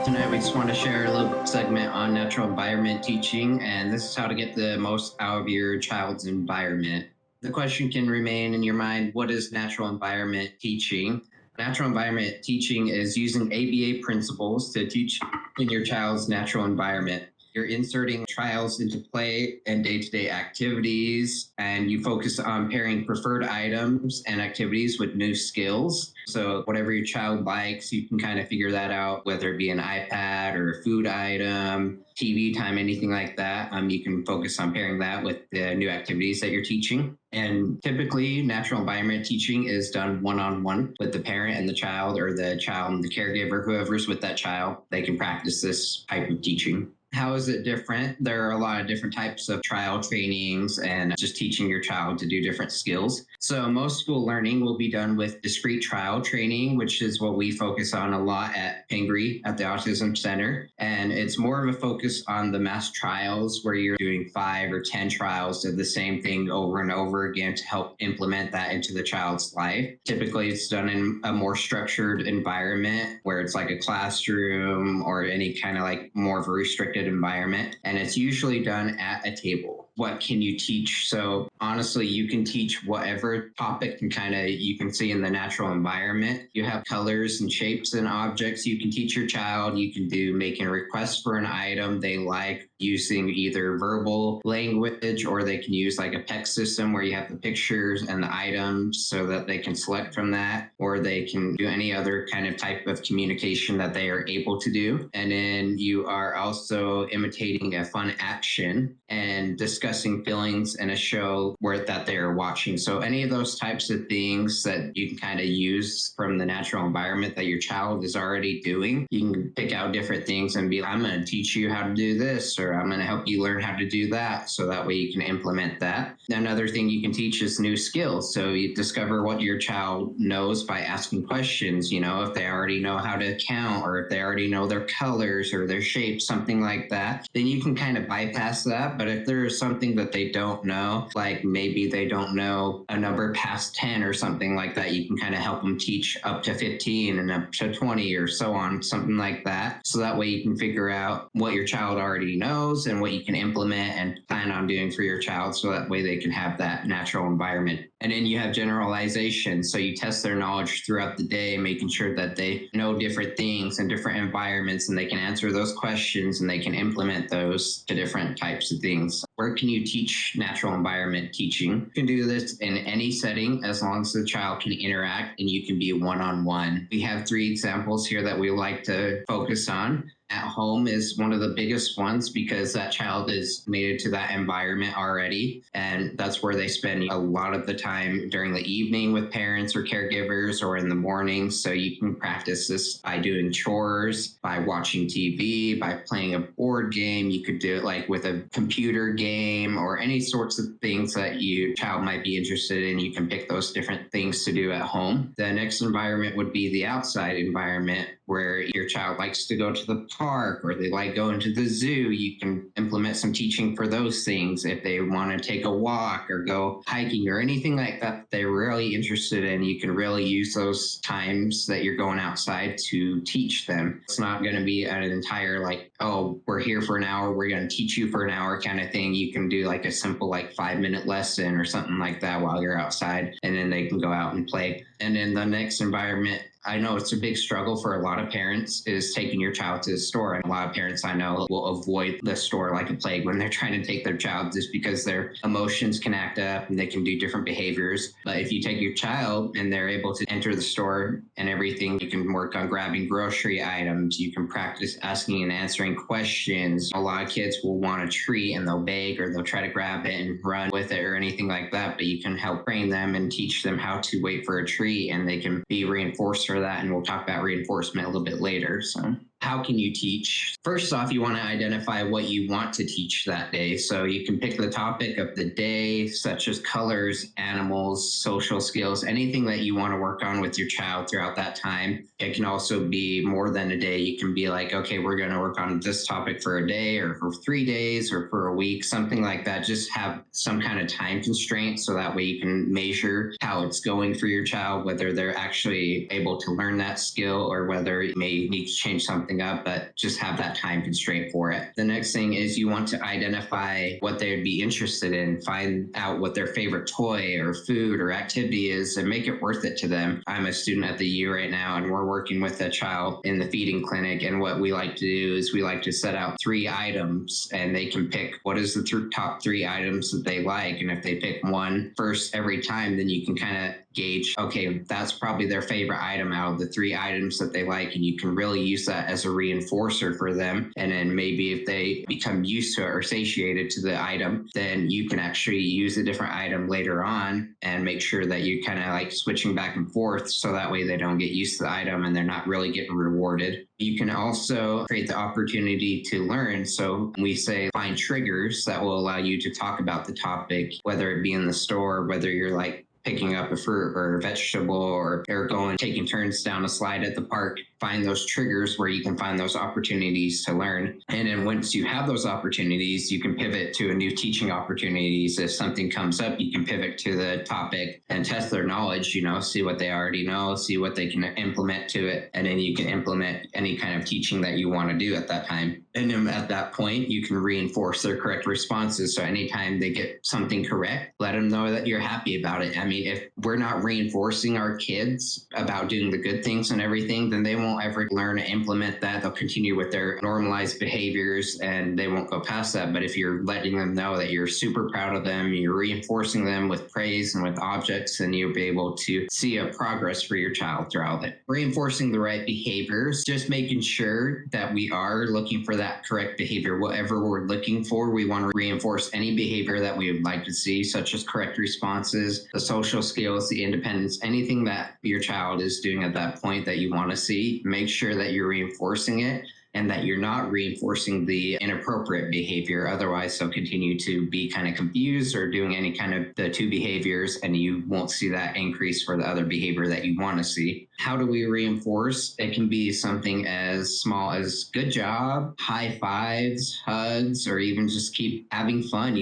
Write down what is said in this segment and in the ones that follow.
Tonight, we just want to share a little segment on natural environment teaching, and this is how to get the most out of your child's environment. The question can remain in your mind, what is natural environment teaching? Natural environment teaching is using ABA principles to teach in your child's natural environment. You're inserting trials into play and day-to-day activities, and you focus on pairing preferred items and activities with new skills. So whatever your child likes, you can kind of figure that out, whether it be an iPad or a food item, TV time, anything like that. You can focus on pairing that with the new activities that you're teaching. And typically, natural environment teaching is done one-on-one with the parent and the child, or the child and the caregiver, whoever's with that child. They can practice this type of teaching. How is it different? There are a lot of different types of trial trainings and just teaching your child to do different skills. So most school learning will be done with discrete trial training, which is what we focus on a lot at Pingree at the Autism Center. And it's more of a focus on the mass trials where you're doing 5 or 10 trials of the same thing over and over again to help implement that into the child's life. Typically, it's done in a more structured environment where it's like a classroom or any kind of like more of a restricted environment, and it's usually done at a table. What can you teach? So honestly, you can teach whatever topic you can see in the natural environment. You have colors and shapes and objects you can teach your child. You can do making a request for an item they like using either verbal language, or they can use like a PEC system where you have the pictures and the items so that they can select from that, or they can do any other kind of type of communication that they are able to do. And then you are also imitating a fun action and discussing feelings in a show that they are watching. So any of those types of things that you can kind of use from the natural environment that your child is already doing, you can pick out different things and be like, I'm going to teach you how to do this, or I'm going to help you learn how to do that. So that way you can implement that. Another thing you can teach is new skills. So you discover what your child knows by asking questions. If they already know how to count, or if they already know their colors or their shapes, something like that, then you can kind of bypass that. But if there is something that they don't know, like maybe they don't know a number past 10 or something like that, you can kind of help them teach up to 15 and up to 20 or so on, something like that. So that way you can figure out what your child already knows and what you can implement and plan on doing for your child, so that way they can have that natural environment. And then you have generalization. So you test their knowledge throughout the day, making sure that they know different things in different environments, and they can answer those questions and they can implement those to different types of things. Where can you teach natural environment teaching? You can do this in any setting as long as the child can interact and you can be one-on-one. We have 3 examples here that we like to focus on. At home is one of the biggest ones because that child is made to that environment already. And that's where they spend a lot of the time during the evening with parents or caregivers, or in the morning. So you can practice this by doing chores, by watching TV, by playing a board game. You could do it like with a computer game or any sorts of things that your child might be interested in. You can pick those different things to do at home. The next environment would be the outside environment, where your child likes to go to the park or they like going to the zoo. You can implement some teaching for those things. If they want to take a walk or go hiking or anything like that they're really interested in, you can really use those times that you're going outside to teach them. It's not going to be an entire like, oh, we're here for an hour, we're going to teach you for an hour kind of thing. You can do like a simple like 5-minute lesson or something like that while you're outside, and then they can go out and play. And then the next environment, I know it's a big struggle for a lot of parents, is taking your child to the store. And a lot of parents I know will avoid the store like a plague when they're trying to take their child, just because their emotions can act up and they can do different behaviors. But if you take your child and they're able to enter the store and everything, you can work on grabbing grocery items. You can practice asking and answering questions. A lot of kids will want a treat and they'll beg or they'll try to grab it and run with it or anything like that. But you can help train them and teach them how to wait for a treat, and they can be reinforced for that. And we'll talk about reinforcement a little bit later. So how can you teach? First off, you want to identify what you want to teach that day. So you can pick the topic of the day, such as colors, animals, social skills, anything that you want to work on with your child throughout that time. It can also be more than a day. You can be like, okay, we're going to work on this topic for a day or for 3 days or for a week, something like that. Just have some kind of time constraint so that way you can measure how it's going for your child, whether they're actually able to learn that skill or whether you may need to change something something up, but just have that time constraint for it. The next thing is you want to identify what they would be interested in, find out what their favorite toy or food or activity is, and make it worth it to them. I'm a student at the U right now, and we're working with a child in the feeding clinic. And what we like to do is we like to set out 3 items, and they can pick what is the top 3 items that they like. And if they pick one first every time, then you can kind of gauge, okay, that's probably their favorite item out of the 3 items that they like. And you can really use that as a reinforcer for them. And then maybe if they become used to it or satiated to the item, then you can actually use a different item later on and make sure that you kind of like switching back and forth, so that way they don't get used to the item and they're not really getting rewarded. You can also create the opportunity to learn. So we say find triggers that will allow you to talk about the topic, whether it be in the store, whether you're like picking up a fruit or a vegetable, or going taking turns down a slide at the park. Find those triggers where you can find those opportunities to learn. And then once you have those opportunities, you can pivot to a new teaching opportunities. If something comes up, you can pivot to the topic and test their knowledge, see what they already know, see what they can implement to it. And then you can implement any kind of teaching that you want to do at that time. And then at that point, you can reinforce their correct responses. So anytime they get something correct, let them know that you're happy about it. I mean, if we're not reinforcing our kids about doing the good things and everything, then they won't ever learn to implement that. They'll continue with their normalized behaviors and they won't go past that. But if you're letting them know that you're super proud of them, you're reinforcing them with praise and with objects, then you'll be able to see a progress for your child throughout it. Reinforcing the right behaviors, just making sure that we are looking for that correct behavior. Whatever we're looking for, we want to reinforce any behavior that we would like to see, such as correct responses, the social skills, the independence, anything that your child is doing at that point that you want to see. Make sure that you're reinforcing it and that you're not reinforcing the inappropriate behavior. Otherwise, they'll continue to be kind of confused or doing any kind of the 2 behaviors, and you won't see that increase for the other behavior that you want to see. How do we reinforce? It can be something as small as good job, high fives, hugs, or even just keep having fun.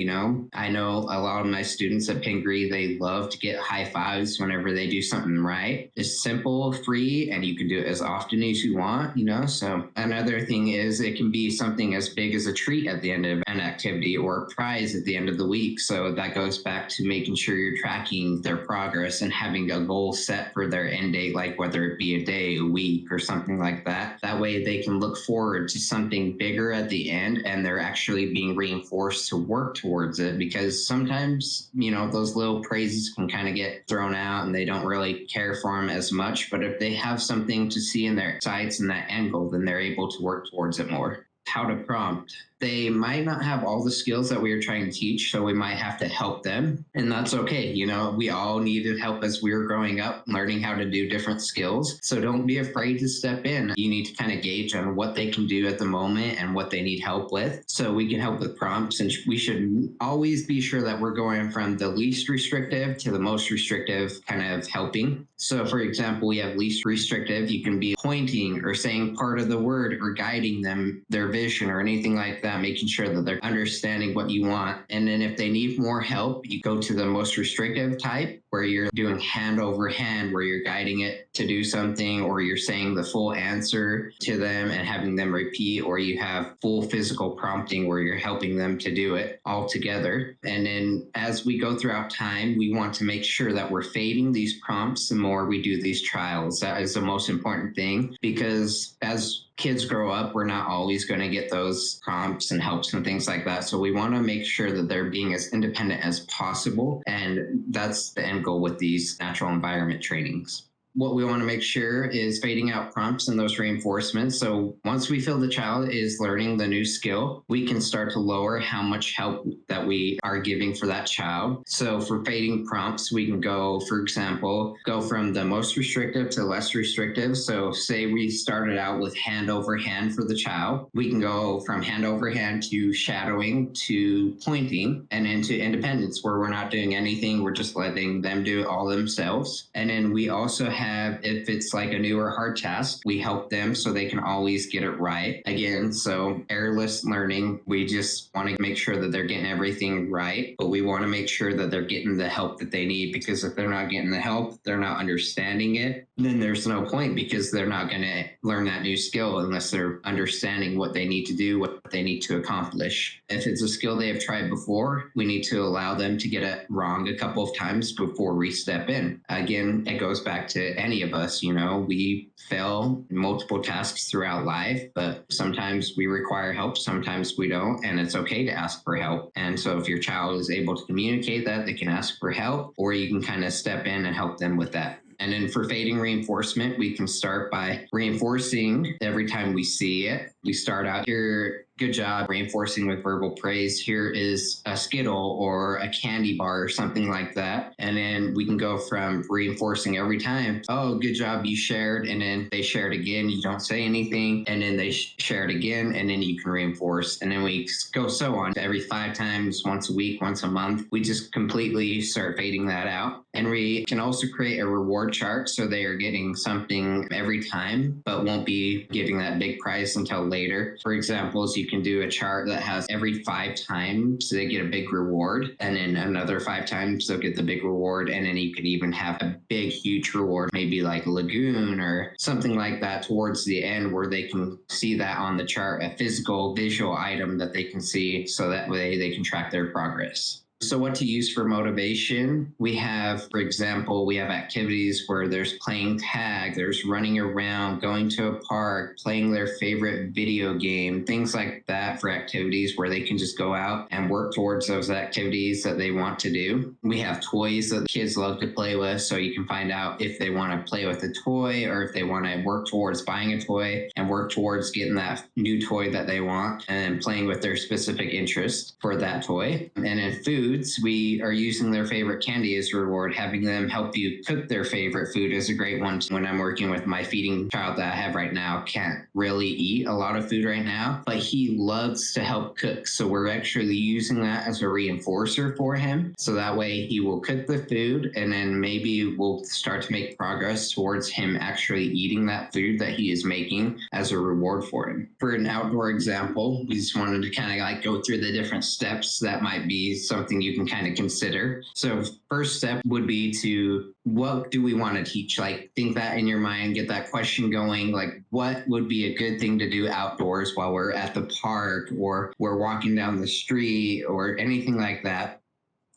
I know a lot of my students at Pingree, they love to get high fives whenever they do something right. It's simple, free, and you can do it as often as you want, So another thing is it can be something as big as a treat at the end of an activity or a prize at the end of the week. So that goes back to making sure you're tracking their progress and having a goal set for their end date, like whether it be a day, a week, or something like that. That way they can look forward to something bigger at the end and they're actually being reinforced to work towards it, because sometimes, those little praises can kind of get thrown out and they don't really care for them as much. But if they have something to see in their sights and that end goal, then they're able to work towards it more. How to prompt. They might not have all the skills that we are trying to teach, so we might have to help them. And that's okay. We all needed help as we were growing up, learning how to do different skills. So don't be afraid to step in. You need to kind of gauge on what they can do at the moment and what they need help with. So we can help with prompts, and we should always be sure that we're going from the least restrictive to the most restrictive kind of helping. So for example, we have least restrictive. You can be pointing or saying part of the word or guiding them, their vision or anything like that, making sure that they're understanding what you want. And then if they need more help, you go to the most restrictive type, where you're doing hand over hand, where you're guiding it to do something, or you're saying the full answer to them and having them repeat, or you have full physical prompting where you're helping them to do it all together. And then as we go throughout time, we want to make sure that we're fading these prompts the more we do these trials. That is the most important thing, because as kids grow up, we're not always going to get those prompts and helps and things like that. So we want to make sure that they're being as independent as possible. And that's the end goal with these natural environment trainings. What we want to make sure is fading out prompts and those reinforcements. So once we feel the child is learning the new skill, we can start to lower how much help that we are giving for that child. So for fading prompts, we can go, for example, go from the most restrictive to less restrictive. So say we started out with hand over hand for the child. We can go from hand over hand to shadowing to pointing and into independence, where we're not doing anything. We're just letting them do it all themselves. And then we also have, if it's like a new or hard task, we help them so they can always get it right. Again, so errorless learning, we just want to make sure that they're getting everything right, but we want to make sure that they're getting the help that they need, because if they're not getting the help, they're not understanding it, then there's no point because they're not going to learn that new skill unless they're understanding what they need to do, what they need to accomplish. If it's a skill they have tried before, we need to allow them to get it wrong a couple of times before we step in. Again, it goes back to any of us, we fail multiple tasks throughout life, but sometimes we require help, sometimes we don't, and it's okay to ask for help. And so if your child is able to communicate that, they can ask for help, or you can kind of step in and help them with that. And then for fading reinforcement, we can start by reinforcing every time we see it. We start out here, good job, reinforcing with verbal praise. Here is a Skittle or a candy bar or something like that. And then we can go from reinforcing every time. Oh, good job, you shared. And then they share it again. You don't say anything. And then they share it again. And then you can reinforce. And then we go so on. Every 5 times, once a week, once a month, we just completely start fading that out. And we can also create a reward chart so they are getting something every time, but won't be getting that big prize until later. For example, you can do a chart that has every 5 times they get a big reward, and then another 5 times they'll get the big reward, and then you can even have a big, huge reward, maybe like a lagoon or something like that towards the end where they can see that on the chart, a physical, visual item that they can see so that way they can track their progress. So what to use for motivation? We have, for example, we have activities where there's playing tag, there's running around, going to a park, playing their favorite video game, things like that for activities where they can just go out and work towards those activities that they want to do. We have toys that the kids love to play with, so you can find out if they want to play with a toy or if they want to work towards buying a toy and work towards getting that new toy that they want and playing with their specific interest for that toy. And in food, we are using their favorite candy as a reward. Having them help you cook their favorite food is a great one. When I'm working with my feeding child that I have right now, can't really eat a lot of food right now, but he loves to help cook. So we're actually using that as a reinforcer for him. So that way he will cook the food, and then maybe we'll start to make progress towards him actually eating that food that he is making as a reward for him. For an outdoor example, we just wanted to kind of like go through the different steps that might be something you can kind of consider. So first step would be to, what do we want to teach? Like, think that in your mind, get that question going. Like, what would be a good thing to do outdoors while we're at the park or we're walking down the street or anything like that?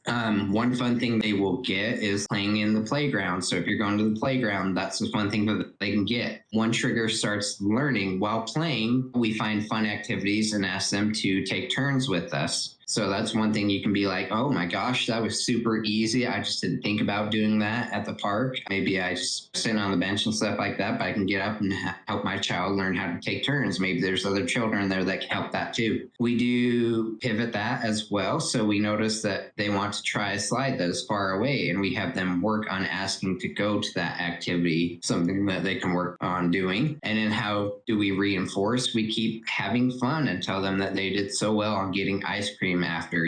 One fun thing they will get is playing in the playground. So if you're going to the playground, that's the fun thing that they can get. One trigger starts learning. While playing, we find fun activities and ask them to take turns with us. So that's one thing you can be like, oh my gosh, that was super easy. I just didn't think about doing that at the park. Maybe I just sit on the bench and stuff like that, but I can get up and help my child learn how to take turns. Maybe there's other children there that can help that too. We do pivot that as well. So we notice that they want to try a slide that is far away, and we have them work on asking to go to that activity, something that they can work on doing. And then how do we reinforce? We keep having fun and tell them that they did so well on getting ice cream after,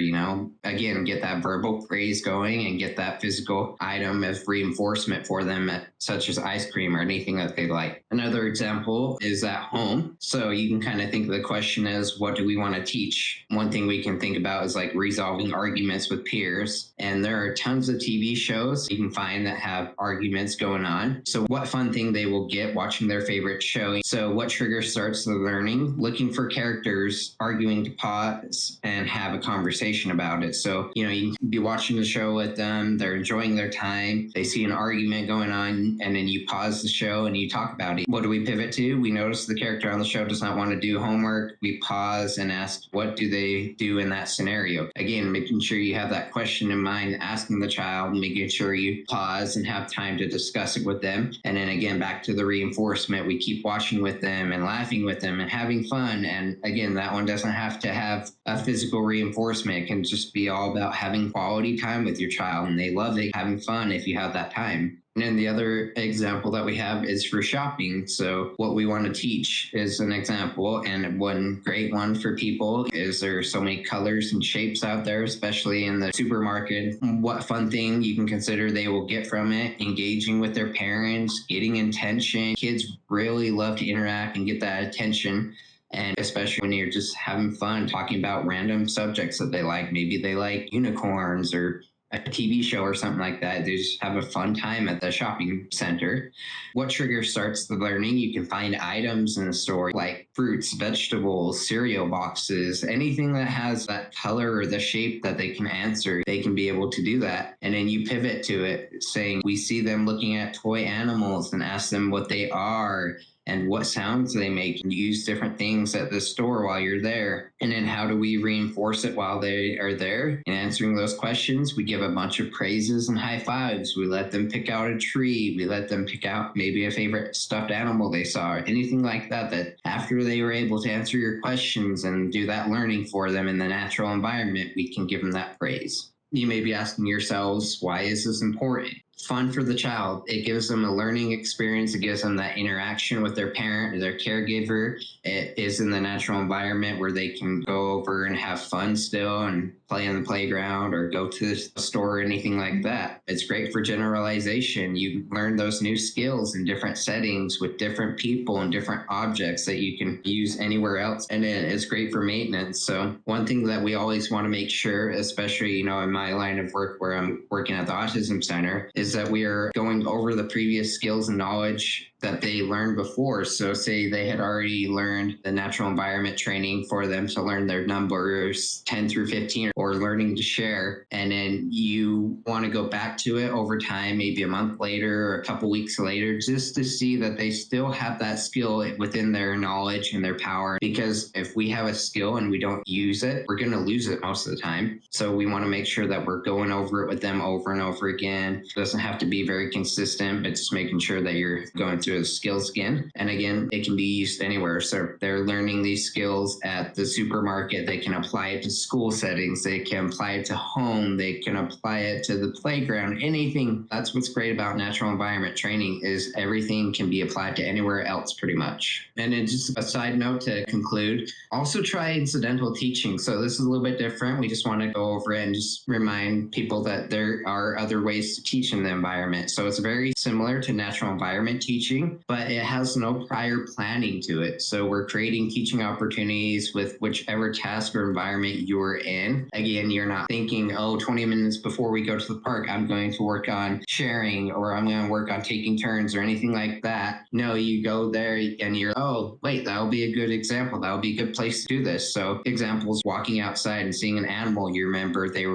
again, get that verbal praise going and get that physical item as reinforcement for them, such as ice cream or anything that they like. Another example is at home. So you can kind of think the question is, what do we want to teach? One thing we can think about is like resolving arguments with peers. And there are tons of TV shows you can find that have arguments going on. So what fun thing they will get watching their favorite show. So what trigger starts the learning? Looking for characters arguing to pause and have a conversation about it. So, you can be watching the show with them, they're enjoying their time, they see an argument going on, and then you pause the show and you talk about it. What do we pivot to? We notice the character on the show does not want to do homework. We pause and ask, what do they do in that scenario? Again, making sure you have that question in mind, asking the child, making sure you pause and have time to discuss it with them. And then again, back to the reinforcement, we keep watching with them and laughing with them and having fun. And again, that one doesn't have to have a physical reinforcement. It can just be all about having quality time with your child, and they love it, having fun if you have that time. And then the other example that we have is for shopping. So what we want to teach is an example, and one great one for people is there are so many colors and shapes out there, especially in the supermarket. What fun thing you can consider they will get from it? Engaging with their parents, getting attention. Kids really love to interact and get that attention. And especially when you're just having fun talking about random subjects that they like. Maybe they like unicorns or a TV show or something like that. They just have a fun time at the shopping center. What trigger starts the learning? You can find items in the store like fruits, vegetables, cereal boxes, anything that has that color or the shape that they can answer. They can be able to do that. And then you pivot to it saying, we see them looking at toy animals and ask them what they are and what sounds they make, and use different things at the store while you're there. And then how do we reinforce it while they are there? In answering those questions, we give a bunch of praises and high fives. We let them pick out a tree. We let them pick out maybe a favorite stuffed animal they saw, or anything like that, that after they were able to answer your questions and do that learning for them in the natural environment, we can give them that praise. You may be asking yourselves, why is this important? Fun for the child. It gives them a learning experience. It gives them that interaction with their parent or their caregiver. It is in the natural environment where they can go over and have fun still and play on the playground or go to the store or anything like that. It's great for generalization. You learn those new skills in different settings with different people and different objects that you can use anywhere else. And it's great for maintenance. So one thing that we always want to make sure, especially, in my line of work where I'm working at the Autism Center, is that we are going over the previous skills and knowledge that they learned before. So say they had already learned the natural environment training for them to learn their numbers 10 through 15 or learning to share. And then you want to go back to it over time, maybe a month later or a couple weeks later, just to see that they still have that skill within their knowledge and their power. Because if we have a skill and we don't use it, we're going to lose it most of the time. So we want to make sure that we're going over it with them over and over again. It doesn't have to be very consistent, but just making sure that you're going through a skills again. And again, it can be used anywhere. So they're learning these skills at the supermarket. They can apply it to school settings. They can apply it to home. They can apply it to the playground, anything. That's what's great about natural environment training, is everything can be applied to anywhere else pretty much. And then just a side note to conclude, also try incidental teaching. So this is a little bit different. We just want to go over it and just remind people that there are other ways to teach in the environment. So it's very similar to natural environment teaching, but it has no prior planning to it. So we're creating teaching opportunities with whichever task or environment you're in. Again, you're not thinking, 20 minutes before we go to the park, I'm going to work on sharing, or I'm going to work on taking turns or anything like that. No, you go there and you're, wait, that'll be a good example. That'll be a good place to do this. So examples, walking outside and seeing an animal you remember they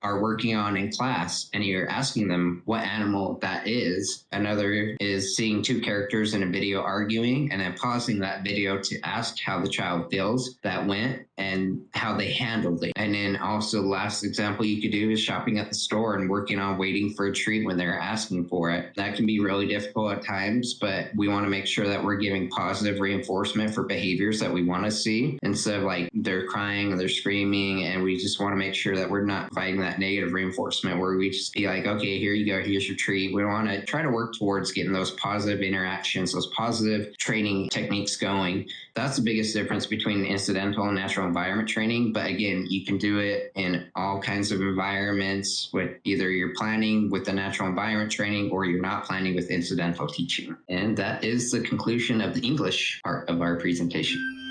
are working on in class, and you're asking them what animal that is. Another is seeing two characters in a video arguing and then pausing that video to ask how the child feels that went and how they handled it. And then also the last example you could do is shopping at the store and working on waiting for a treat when they're asking for it. That can be really difficult at times, but we want to make sure that we're giving positive reinforcement for behaviors that we want to see, instead of like they're crying or they're screaming, and we just want to make sure that we're not providing that negative reinforcement where we just be like, okay, here you go, here's your treat. We want to try to work towards getting those positive interactions, those positive training techniques going. That's the biggest difference between incidental and natural environment training. But again, you can do it in all kinds of environments, with either you're planning with the natural environment training or you're not planning with incidental teaching. And that is the conclusion of the English part of our presentation.